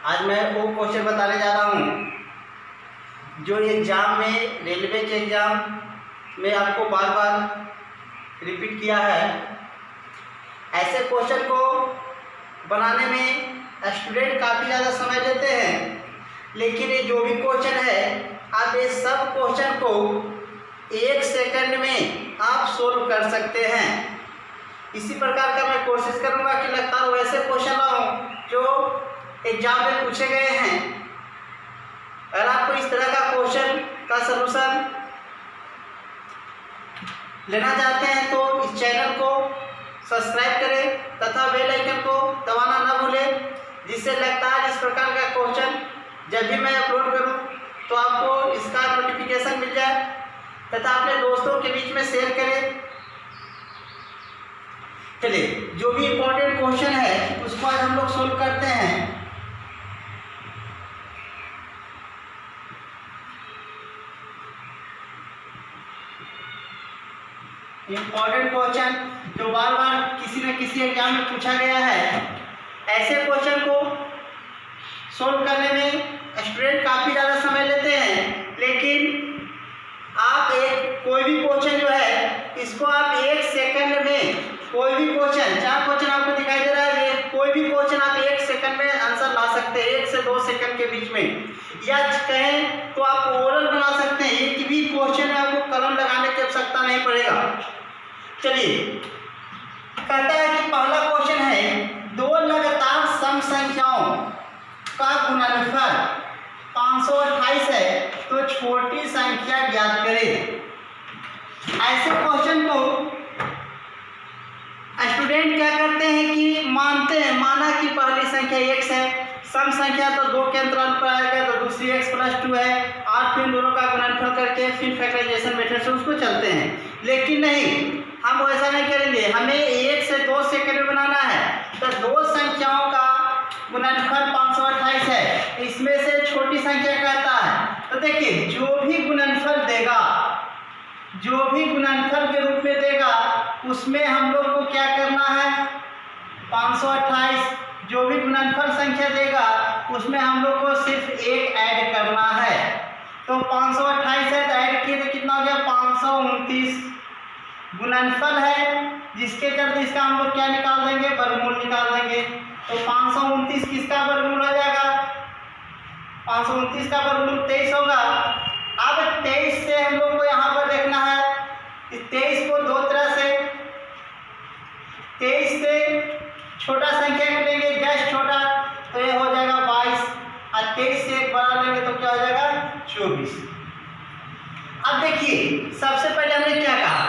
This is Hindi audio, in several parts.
आज मैं वो क्वेश्चन बताने जा रहा हूँ जो एग्ज़ाम में, रेलवे के एग्ज़ाम में आपको बार बार रिपीट किया है। ऐसे क्वेश्चन को बनाने में स्टूडेंट काफ़ी ज़्यादा समय लेते हैं, लेकिन ये जो भी क्वेश्चन है आप ये सब क्वेश्चन को 1 सेकंड में आप सोल्व कर सकते हैं। इसी प्रकार का मैं कोशिश करूंगा कि लगातार वैसे क्वेश्चन लाऊं जो एग्जाम में पूछे गए हैं। अगर आपको इस तरह का क्वेश्चन का सलूशन लेना चाहते हैं तो इस चैनल को सब्सक्राइब करें तथा बेल आइकन को दबाना ना भूलें, जिससे लगातार इस प्रकार का क्वेश्चन जब भी मैं अपलोड करूं तो आपको इसका नोटिफिकेशन मिल जाए तथा अपने दोस्तों के बीच में शेयर करें। चलिए, जो भी इम्पोर्टेंट क्वेश्चन है उसको आज हम लोग सोल्व करते हैं। इम्पोर्टेंट क्वेश्चन जो बार बार किसी न किसी एग्जाम में पूछा गया है, ऐसे क्वेश्चन को सोल्व करने में स्टूडेंट काफ़ी ज़्यादा समय लेते हैं, लेकिन आप कोई भी क्वेश्चन जो है इसको आप 1 सेकंड में, कोई भी क्वेश्चन, 4 क्वेश्चन आपको दिखाई दे रहा है, ये कोई भी क्वेश्चन आप 1 सेकंड में आंसर ला सकते हैं, 1 से 2 सेकंड के बीच में। या कहें तो आप ओरल बना सकते हैं, एक भी क्वेश्चन में आपको कलम लगाने की आवश्यकता नहीं पड़ेगा। चलिए, कहता है कि पहला क्वेश्चन है 2 लगातार सम संख्याओं का गुणनफल 528 है तो छोटी संख्या ज्ञात करें। ऐसे क्वेश्चन को स्टूडेंट क्या करते हैं कि मानते हैं, माना कि पहली संख्या x है, सम संख्या तो 2 के अंतराल पर आएगा तो दूसरी x + 2 है, और फिर दोनों का गुणनफल करके फिर फैक्टराइजेशन मेथड से उसको चलते हैं। लेकिन नहीं, हम वैसा नहीं करेंगे, हमें 1 से 2 सेकंड में बनाना है। तो 2 संख्याओं का गुणनफल 528 है, इसमें से छोटी संख्या कहता है। तो देखिए, जो भी गुणनफल देगा, जो भी गुणनफल के रूप में देगा उसमें हम लोग को क्या करना है, 528 जो भी गुणनफल संख्या देगा उसमें हम लोग को सिर्फ 1 ऐड करना है। तो 528 है तो ऐड किए तो कितना हो गया, 529 गुणनफल है, जिसके चलते इसका हम लोग क्या निकाल देंगे, वर्गमूल निकाल देंगे। तो 529 किसका वर्गमूल हो जाएगा, 529 का वर्गमूल 23 होगा। अब 23 से हम लोग को यहाँ पर देखना है, इस 23 को 2 तरह से, 23 से छोटा संख्या को लेंगे, जस्ट छोटा, तो ये हो जाएगा 22, और 23 से एक बड़ा लेंगे तो क्या हो जाएगा, 24। अब देखिए, सबसे पहले हमने क्या कहा,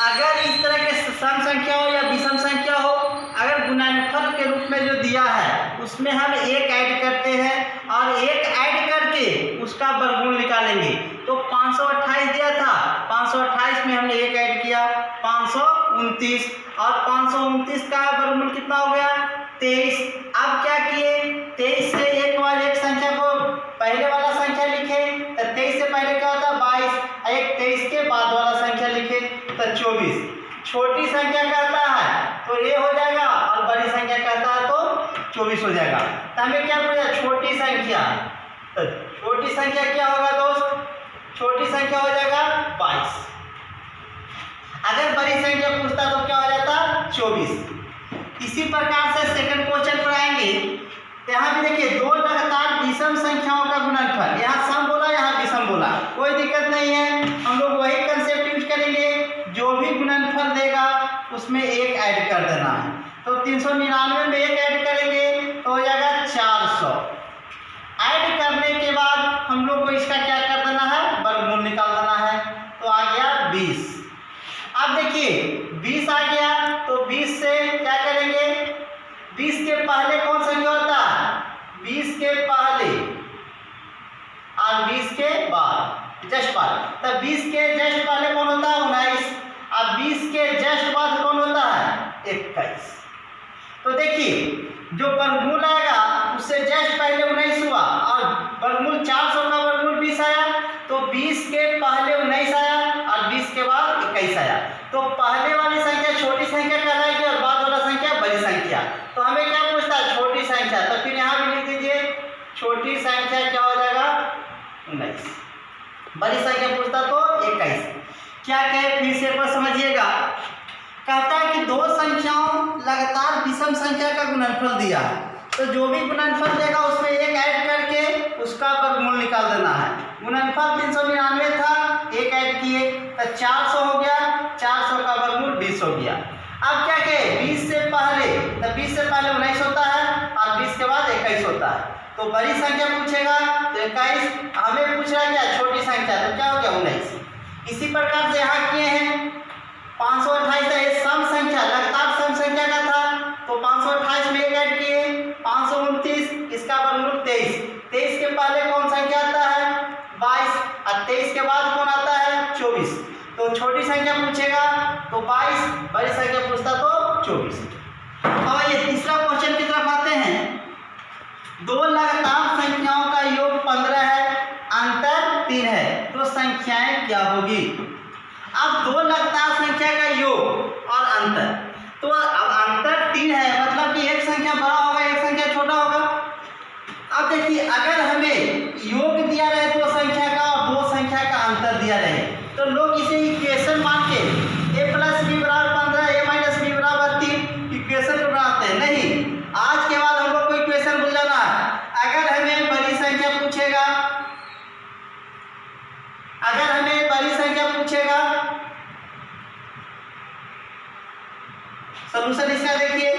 अगर इस तरह के सम संख्या हो या विषम संख्या हो, अगर गुणनफल के रूप में जो दिया है उसमें हम 1 ऐड करते हैं और 1 ऐड करके उसका वर्गमूल निकालेंगे। तो 528 दिया था, 528 में हमने 1 ऐड किया, 529, और 529 का वर्गमूल कितना हो गया, 23। अब क्या किए, 23 से एक संख्या को पहले वाला संख्या लिखे, तो 23 से पहले क्या होता है 22, एक 23 के बाद वाला संख्या लिखे तो 24। छोटी संख्या कहता है तो ये हो जाएगा, और बड़ी संख्या कहता है तो 24 हो जाएगा। तो हमें क्या पूछा, छोटी संख्या, तो छोटी संख्या क्या होगा दोस्त, छोटी संख्या हो जाएगा 22। अगर बड़ी संख्या पूछता तो क्या हो जाता, 24। इसी प्रकार से सेकंड क्वेश्चन पर आएंगे, तो यहाँ भी देखिए 2 लगातार विषम संख्याओं का गुणनफल, यहाँ सम बोला यहाँ विषम बोला, कोई दिक्कत नहीं है, हम लोग वही कंसेप्ट यूज करेंगे, जो भी गुणनफल देगा उसमें 1 ऐड कर देना है। तो 399 में 1 ऐड करेंगे तो हो जाएगा 400। ऐड करने के बाद हम लोग को इसका क्या कर देना है, वर्गमूल निकाल देना है, तो आ गया 20। अब देखिए 20 आ गया, तो 20 से क्या करेंगे, 20 के पहले कौन संख्या होता है, 20 के पहले और 20 के बाद, जस्ट बाद, तो 20 के जस्ट पहले कौन होता है, 19, और 20 के जस्ट बाद कौन होता है, 21। तो देखिए, जो वर्गमूल आएगा उससे जस्ट पहले 19 हुआ, और वर्गमूल 400 का वर्गमूल 20 आया, तो 20 के पहले 19 आया और 20 के बाद 21 आया। तो पहले वाली संख्या छोटी संख्या कहलाएगी और बाद वाला संख्या बड़ी संख्या। तो हमें क्या पूछता है, छोटी संख्या, तो फिर यहाँ भी लिख दीजिए छोटी संख्या क्या हो जाएगा 19, बड़ी संख्या पूछता तो 21। क्या कहे फिर से एक बार समझिएगा। कहता है कि दो संख्याओं लगातार विषम संख्या का गुणनफल दिया है, तो जो भी गुणनफल देगा उसमें एक ऐड करके उसका वर्गमूल निकाल देना है। गुणनफल 399 था, एक ऐड किए तो 400 हो गया, 400 का वर्गमूल 20 हो गया। अब क्या कहे 20 से पहले, तो 20 से पहले 19 होता है और 20 के बाद 21 होता है। तो बड़ी संख्या पूछेगा तो 21, हमें पूछ रहा है क्या छोटी संख्या, तो क्या हो गया 19। इसी प्रकार से यहाँ किए हैं 528 है, सम संख्या लगातार सम संख्या का था, तो 528 में एक ऐड किए 529, इसका वर्गमूल 23। 23 के पहले कौन संख्या आता है 22 और 23 के बाद कौन आता है 24। तो छोटी संख्या पूछेगा तो 22, बड़ी संख्या पूछता तो 24। अब ये तीसरा क्वेश्चन की तरफ आते हैं। दो लगातार संख्याओं का योग 15 है, अंतर 3 है, तो संख्याएं क्या होगी। अब दो लगातार संख्या का योग और अंतर, तो अब अंतर 3 है, मतलब कि एक संख्या बड़ा होगा एक संख्या छोटा होगा। अब देखिए अगर हमें योग दिया रहे दो संख्या का और दो संख्या का अंतर दिया रहे, तो लोग इसे इक्वेशन मान के a + b = 15 a - b = 3 equation बनाते हैं। नहीं, आज के बाद हमको कोई इक्वेशन भूल जाना है। अगर हमें बड़ी संख्या पूछेगा, अगर हमें बड़ी संख्या पूछेगा, सॉल्यूशन इसका देखिए,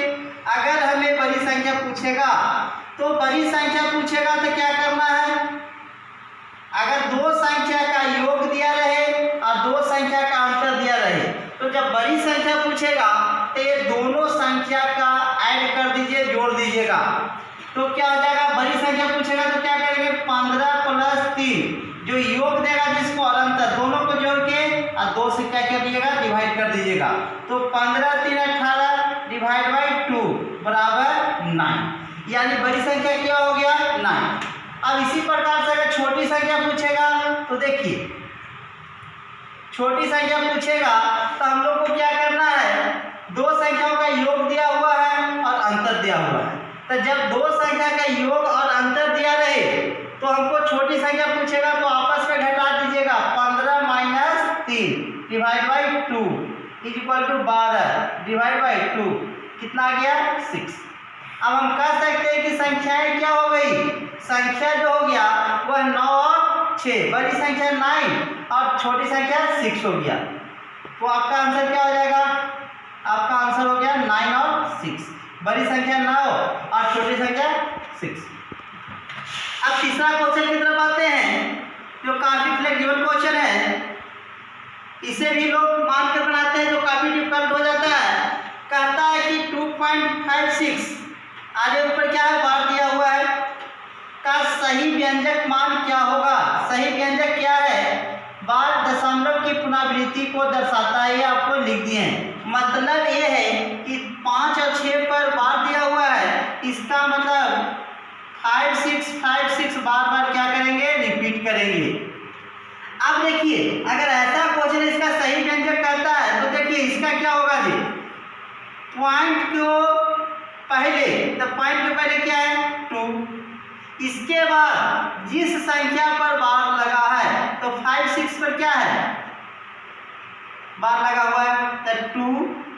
अगर हमें बड़ी संख्या पूछेगा तो बड़ी संख्या पूछेगा तो क्या करना है, अगर दो संख्या का योग दिया रहे और दो संख्या का अंतर दिया रहे, तो जब बड़ी संख्या पूछेगा तो ये दोनों संख्या का ऐड कर दीजिए, जोड़ दीजिएगा, तो क्या हो जाएगा। बड़ी संख्या पूछेगा तो क्या करेंगे 15 + 3, जो योग देगा जिसको और अंतर दोनों को जोड़ के और दो से क्या कर दीजिएगा डिवाइड कर दीजिएगा, तो 15 × 3 = 18 / 2 = 9, यानी बड़ी संख्या क्या हो गया 9। अब इसी प्रकार से अगर छोटी संख्या पूछेगा तो देखिए, छोटी संख्या पूछेगा तो हम लोग को क्या करना है, दो संख्याओं का योग दिया हुआ है और अंतर दिया हुआ है, तो जब दो संख्या का योग और अंतर दिया रहे तो हमको छोटी संख्या पूछेगा तो आपस में घटा दीजिएगा, 15 - 3 / 2 = 12 / 2 कितना आ गया 6। अब हम कह सकते हैं कि संख्याएं क्या हो गई, संख्या जो हो गया वह 9 और 6, बड़ी संख्या 9 और छोटी संख्या 6 हो गया। तो आपका आंसर क्या हो जाएगा, आपका आंसर हो गया 9 और 6, बड़ी संख्या 9 और छोटी संख्या 6। अब तीसरा क्वेश्चन की तरफ आते हैं, जो काफी फ्लेक्सिबल क्वेश्चन है, इसे भी लोग मान कर बनाते हैं जो काफी डिफिकल्ट हो जाता है। कहता है कि 2.56 आगे ऊपर क्या है बार दिया हुआ है, का सही व्यंजक मान क्या होगा। सही व्यंजक क्या है, बार दशमलव की पुनरावृत्ति को दर्शाता है, ये आपको लिख दिए हैं। मतलब ये है कि 5 और 6 पर बार दिया हुआ है, इसका मतलब 5 6 5 6 बार बार क्या करेंगे रिपीट करेंगे। अब देखिए अगर ऐसा क्वेश्चन इसका सही व्यंजक करता है तो देखिए इसका क्या होगा जी, पॉइंट को पहले, तो पॉइंट के पहले क्या है 2, इसके बाद जिस संख्या पर बार लगा है तो 5 6 पर क्या है बार लगा हुआ है, तो 2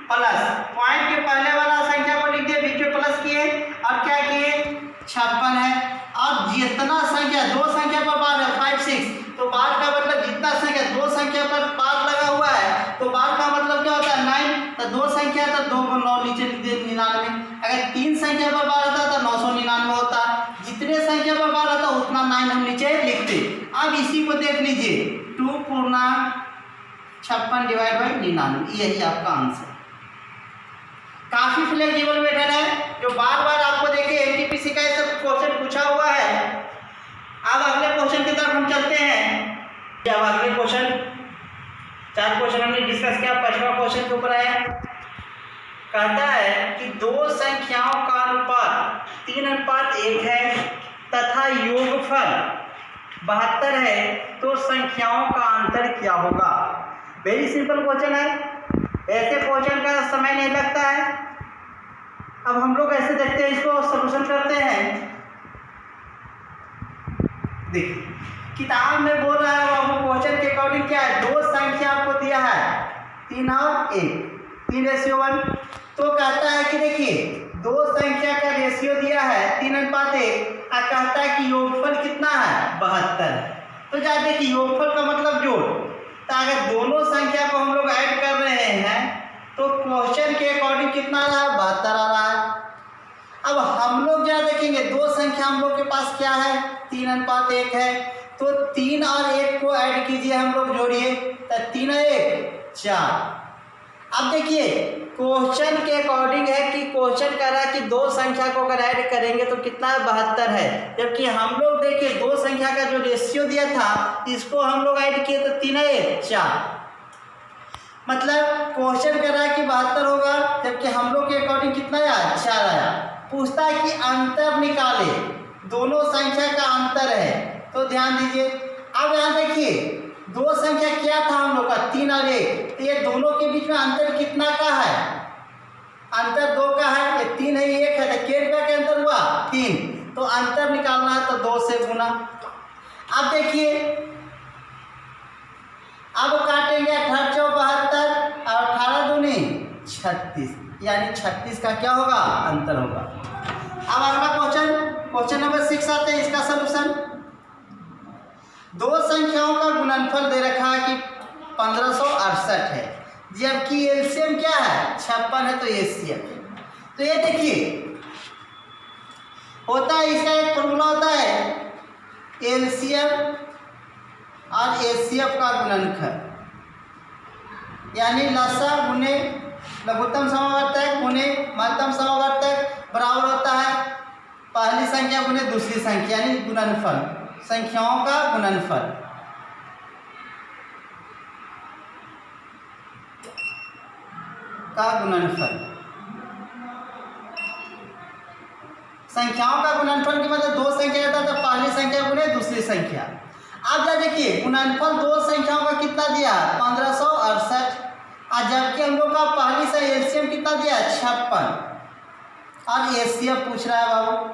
प्लस पॉइंट के पहले वाला संख्या को लिख दिए, बीच में प्लस किए और क्या किए 56 है। और जितना संख्या दो संख्या पर बार है 5 6, तो बार का मतलब जितना संख्या दो संख्या पर बार लगा हुआ है तो बार का मतलब क्या होता है 9, तो दो संख्या तो 2 को 9 नीचे लिख दिए 99। अगर 3 संख्या पर बार होता तो 999 होता, जितने संख्या पर बार होता उतना 9 हम नीचे लिखते। अब इसी को देख लीजिए 2.56 / 99, यही आपका आंसर। काफी फ्लेक्सिबल मेथड है जो बार बार आपको देखिए एनटीपीसी का ये सब क्वेश्चन पूछा हुआ है। अब अगले क्वेश्चन की तरफ हम चलते हैं। अब अगले क्वेश्चन, 4 क्वेश्चन हमने डिस्कस किया, 5वां क्वेश्चन के ऊपर आया। कहता है कि दो संख्याओं का अनुपात 3:1 है तथा योगफल 72 है, तो संख्याओं का अंतर क्या होगा। वेरी सिंपल क्वेश्चन है, ऐसे क्वेश्चन का समय नहीं लगता है। अब हम लोग ऐसे देखते हैं, इसको सॉल्यूशन करते हैं। देखिए किताब में बोल रहा है वो क्वेश्चन के अकॉर्डिंग क्या है, दो संख्या आपको दिया है 3 और 1, 3:1। तो कहता है कि देखिए दो संख्या का रेशियो दिया है 3:1 और कहता है कि योगफल कितना है 72 है। तो क्या देखिए योगफल का मतलब जोड़, तो अगर दोनों संख्या को हम लोग ऐड कर रहे हैं तो क्वेश्चन के अकॉर्डिंग कितना आ रहा है 72 आ रहा है। अब हम लोग क्या देखेंगे, दो संख्या हम लोग के पास क्या है 3:1 है, तो 3 और 1 को ऐड कीजिए, हम लोग जोड़िए, तो 3 और 1 4। अब देखिए क्वेश्चन के अकॉर्डिंग है कि क्वेश्चन कह रहा है कि दो संख्या को अगर ऐड करेंगे तो कितना 72 है, जबकि हम लोग देखिए दो संख्या का जो रेशियो दिया था इसको हम लोग ऐड किए तो 3 और 1 4, मतलब क्वेश्चन कह रहा है कि 72 होगा, जबकि हम लोग के अकॉर्डिंग कितना आया 4 आया। पूछता है कि अंतर निकाले, दोनों संख्या का अंतर है, तो ध्यान दीजिए। अब यहाँ देखिए दो संख्या क्या था हम लोग का 3 और 1, तो ये दोनों के बीच में अंतर कितना का है, अंतर 2 का है, ये 3 है ये 1 है, तो क्या रुपया के अंतर हुआ 3, तो अंतर निकालना है तो 2 से गुना। अब देखिए अब काटेंगे 18 72 और 18 दूनी 36, यानी 36 का क्या होगा अंतर होगा। अब अगला क्वेश्चन नंबर 6 आते हैं, इसका सलूशन। दो संख्याओं का गुणनफल दे रखा है कि 1568 है, जबकि एलसीएम क्या है 56 है, तो एचसीएफ। तो ये देखिए होता है, इसका एक फॉर्मूला होता है एलसीएम और एचसीएफ का गुणनफल, यानी लसा गुने लघुत्तम समावर्तक गुने महत्तम समावर्तक बराबर होता है पहली संख्या गुने दूसरी संख्या, यानी गुणनफल, संख्याओं का गुणनफल। संख्याओं का गुणनफल की मतलब दो संख्या रहता है तो पहली संख्या गुने दूसरी संख्या। अब क्या देखिए गुणनफल दो संख्याओं का कितना दिया 1568, और जबकि हम लोग का पहली से एलसीएम कितना दिया 56 और एचसीएफ पूछ रहा है बाबू।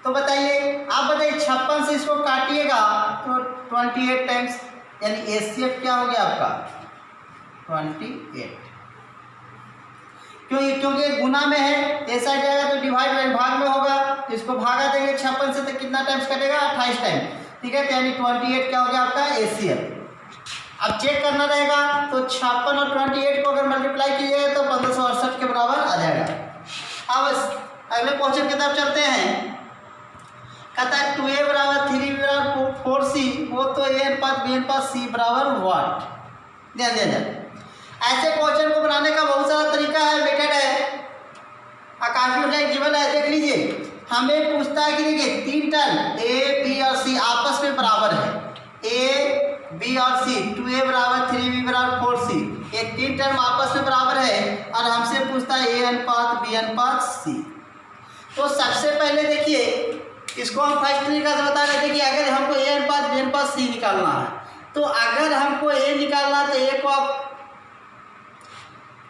तो बताइए, आप बताइए 56 से इसको काटिएगा तो 28 टाइम्स, यानी एचसीएफ क्या हो गया आपका 28। क्योंकि गुना में है, ऐसा जाएगा तो डिवाइड बाई भाग में होगा, इसको भागा देंगे 56 से तो कितना टाइम्स कटेगा 28 टाइम, ठीक है, तो यानी 28 क्या हो गया आपका एचसीएफ। अब चेक करना रहेगा तो 56 और 28 को अगर मल्टीप्लाई कीजिएगा तो 1568 के बराबर आ जाएगा। अब अगले क्वेश्चन की तरफ चलते हैं। कहता है 2a बराबर 3b बराबर 4c हो तो a अनुपात b अनुपात c बराबर व्हाट। ध्यान दिया जाए, ऐसे क्वेश्चन को बनाने का बहुत सारा तरीका है, मेथड है, काफी मतलब जीवन है। देख लीजिए हमें पूछता है कि देखिए 3 टर्म a b और c आपस में बराबर है, a b और c 2a बराबर 3b बराबर 4c, ये 3 टर्म आपस में बराबर है और हमसे पूछता है a अनुपात b अनुपात c। तो सबसे पहले देखिए इसको हम फर्स्ट तरीका से बता रहे थे कि अगर हमको a अनुपात b अनुपात c निकालना है, तो अगर हमको a निकालना है तो a को आप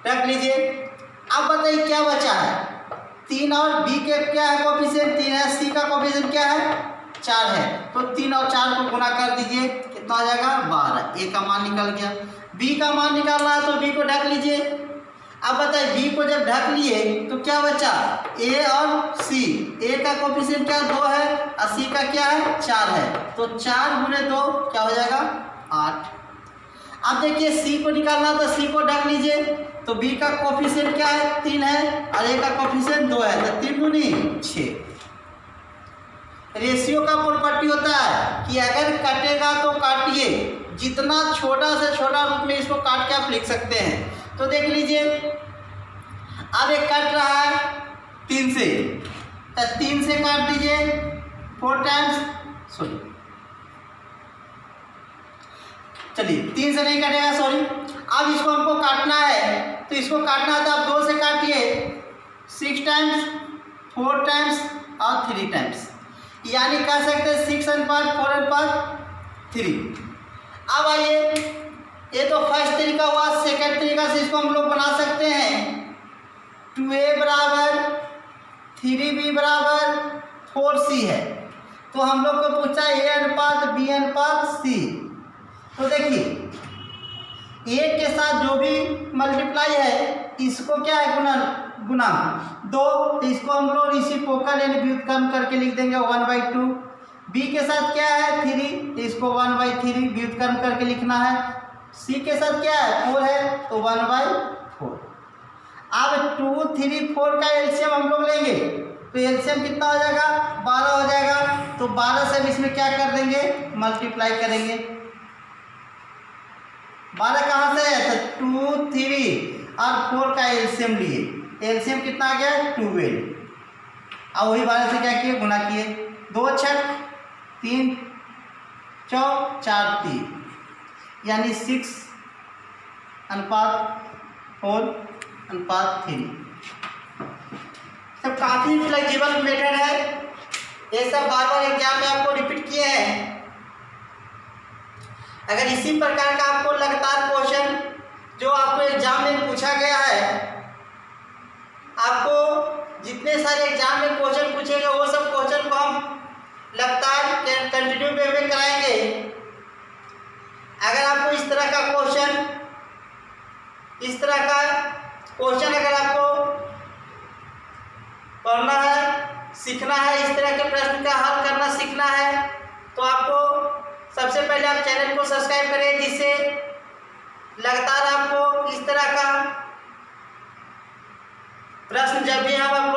रख लीजिए। अब बताइए क्या बचा है, 3 और b के क्या है कोफिशिएंट 3 है, c का कोफिशिएंट क्या है 4 है, तो 3 और 4 को गुना कर दीजिए, कितना आ जाएगा 12। a का मान निकल गया। b का मान निकालना है तो b को ढक लीजिए। अब बताइए b को जब ढक लिए तो क्या बचा a और c, a का कोफिशिएंट क्या 2 है और c का क्या है 4 है, तो 4 गुने 2 क्या हो जाएगा 8। अब देखिए c को निकालना तो c को ढक लीजिए, तो b का कोफिशिएंट क्या है 3 है और a का कोफिशिएंट 2 है, तो 3 दूनी 6। रेशियो का प्रॉपर्टी होता है कि अगर कटेगा तो काटिए, जितना छोटा से छोटा रूप में इसको काट के आप लिख सकते हैं। तो देख लीजिए अब एक कट रहा है 3 से, तो 3 से काट दीजिए 4 टाइम्स, सॉरी चलिए 3 से नहीं कटेगा सॉरी। अब इसको हमको काटना है, तो इसको काटना है तो आप 2 से काटिए 6 टाइम्स 4 टाइम्स और 3 टाइम्स, यानी कह सकते हैं 6 अनुपात 4 अनुपात 3। अब आइए ये तो फर्स्ट तरीका हुआ, सेकंड तरीका से इसको हम लोग बना सकते हैं 2a बराबर 3b बराबर 4c है, तो हम लोग को पूछा ए अनुपात बी अनुपात सी। तो देखिए ए के साथ जो भी मल्टीप्लाई है इसको क्या है गुना 2, तो इसको हम लोग रेसिप्रोकल यानी व्युत्क्रम करके लिख देंगे 1/2। बी के साथ क्या है 3, तो इसको 1/3 व्युत्क्रम करके लिखना है। सी के साथ क्या है 4 है, तो 1/4। अब 2, 3, 4 का एलसीएम हम लोग लेंगे, तो एलसीएम कितना हो जाएगा 12 हो जाएगा। तो 12 से हम इसमें क्या कर देंगे मल्टीप्लाई करेंगे। 12 कहाँ से है, तो 2, 3 और 4 का एलसीएम लिए, एलसीएम कितना आ गया 12। अब वही 12 से क्या किए गुना किए, 2 छक 3 चौक 4 3, यानी 6:4:3। सब काफ़ी फ्लेक्सिबल मेथड है, ये सब बार बार एग्जाम में आपको रिपीट किए हैं। अगर इसी प्रकार का आपको लगातार क्वेश्चन जो आपको एग्जाम में पूछा गया है, आपको जितने सारे एग्जाम में क्वेश्चन पूछेंगे वो सब क्वेश्चन को हम लगातार कंटिन्यू वे में कराएंगे। अगर आपको इस तरह का क्वेश्चन अगर आपको पढ़ना है, सीखना है, इस तरह के प्रश्न का हल करना सीखना है, तो आपको सबसे पहले आप चैनल को सब्सक्राइब करें, जिससे लगातार आपको इस तरह का प्रश्न जब भी हम आपको